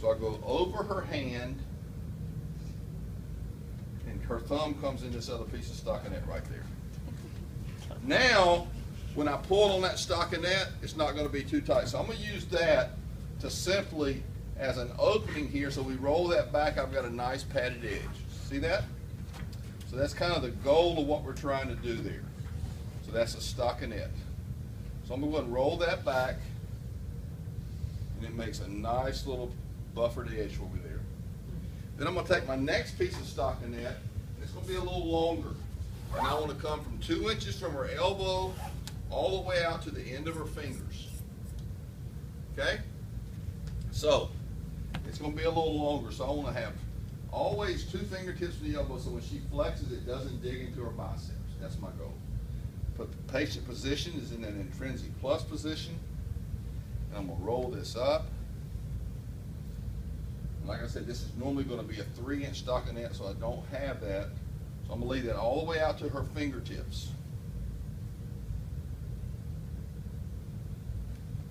So I go over her hand, and her thumb comes in this other piece of stockinette right there. Now, when I pull on that stockinette, it's not going to be too tight. So I'm going to use that to simply, as an opening here, so we roll that back, I've got a nice padded edge. See that? So that's kind of the goal of what we're trying to do there. So that's a stockinette. So I'm going to go ahead and roll that back, and it makes a nice little buffered edge for me there. Then I'm going to take my next piece of stockinette, and it's going to be a little longer. And I want to come from 2 inches from her elbow all the way out to the end of her fingers. Okay? So, it's going to be a little longer, so I want to have always 2 fingertips from the elbow so when she flexes it doesn't dig into her biceps. That's my goal. But the patient position is in an intrinsic plus position. And I'm going to roll this up. And like I said, this is normally going to be a 3-inch stockinette, so I don't have that. So I'm going to leave that all the way out to her fingertips.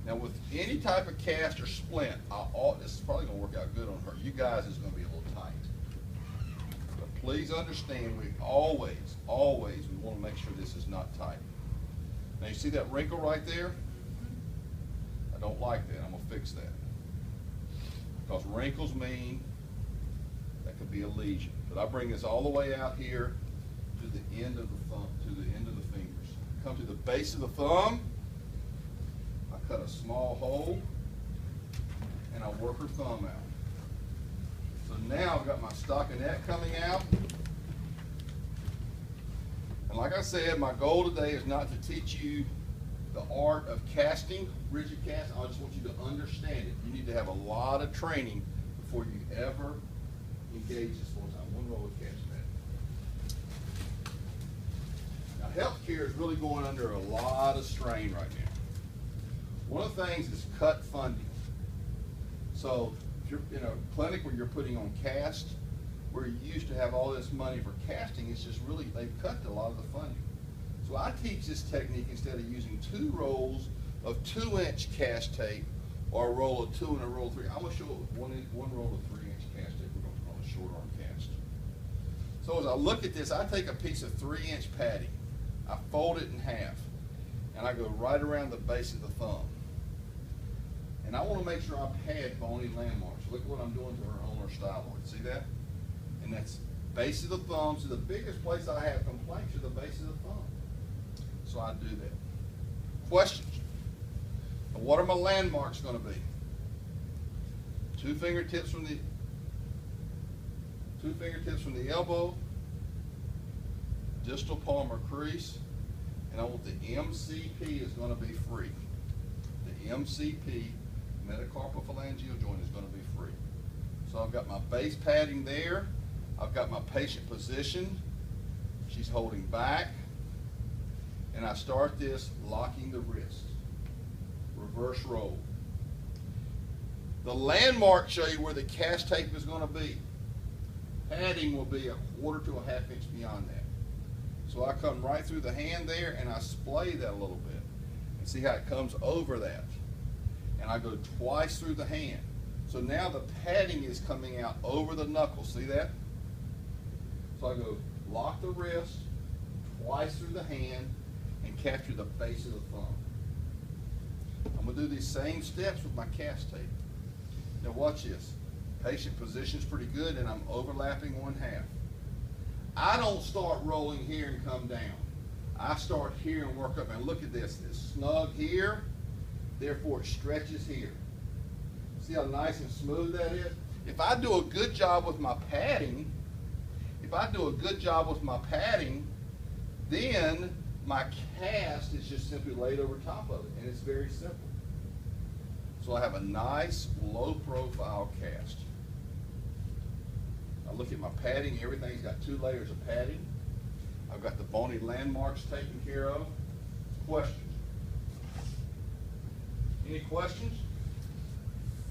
Now with any type of cast or splint, this is probably going to work out good on her. You guys, it's going to be a little tight. But please understand, we always we want to make sure this is not tight. Now you see that wrinkle right there? I don't like that. I'm going to fix that. Because wrinkles mean that could be a lesion. But I bring this all the way out here to the end of the thumb, to the end of the fingers. Come to the base of the thumb. I cut a small hole, and I work her thumb out. So now I've got my stockinette coming out. And like I said, my goal today is not to teach you the art of casting, rigid casting. I just want you to understand it. You need to have a lot of training before you ever engage this full time. One roll of cast pad. Now healthcare is really going under a lot of strain right now. One of the things is cut funding. So if you're in a clinic where you're putting on cast, where you used to have all this money for casting, it's just really, they've cut a lot of the funding. So I teach this technique instead of using 2 rolls of 2-inch cast tape or a roll of 2 and a roll of 3. I'm going to show one roll of 3-inch cast tape. We're going to put on a short arm cast. So as I look at this, I take a piece of 3-inch padding. I fold it in half, and I go right around the base of the thumb. And I want to make sure I pad bony landmarks. Look what I'm doing to her on her styloid. See that? And that's base of the thumb. So the biggest place I have complaints is the base of the thumb. So I do that. Questions? Now what are my landmarks going to be? 2 fingertips from the elbow, distal palmar crease, and I want the MCP is going to be free. The MCP, metacarpophalangeal joint, is going to be free. So I've got my base padding there. I've got my patient position. She's holding back. And I start this locking the wrist. Reverse roll. The landmarks show you where the cast tape is going to be. Padding will be 1/4 to a 1/2 inch beyond that. So I come right through the hand there and I splay that a little bit. And see how it comes over that. And I go twice through the hand. So now the padding is coming out over the knuckle. See that? So I go lock the wrist, twice through the hand, and capture the base of the thumb. I'm going to do these same steps with my cast tape. Now watch this. Patient position's pretty good, and I'm overlapping 1/2. I don't start rolling here and come down. I start here and work up. And look at this. It's snug here, therefore it stretches here. See how nice and smooth that is? If I do a good job with my padding, then my cast is just simply laid over top of it, and it's very simple. So I have a nice low profile cast. I look at my padding, everything's got 2 layers of padding. I've got the bony landmarks taken care of. Questions? Any questions?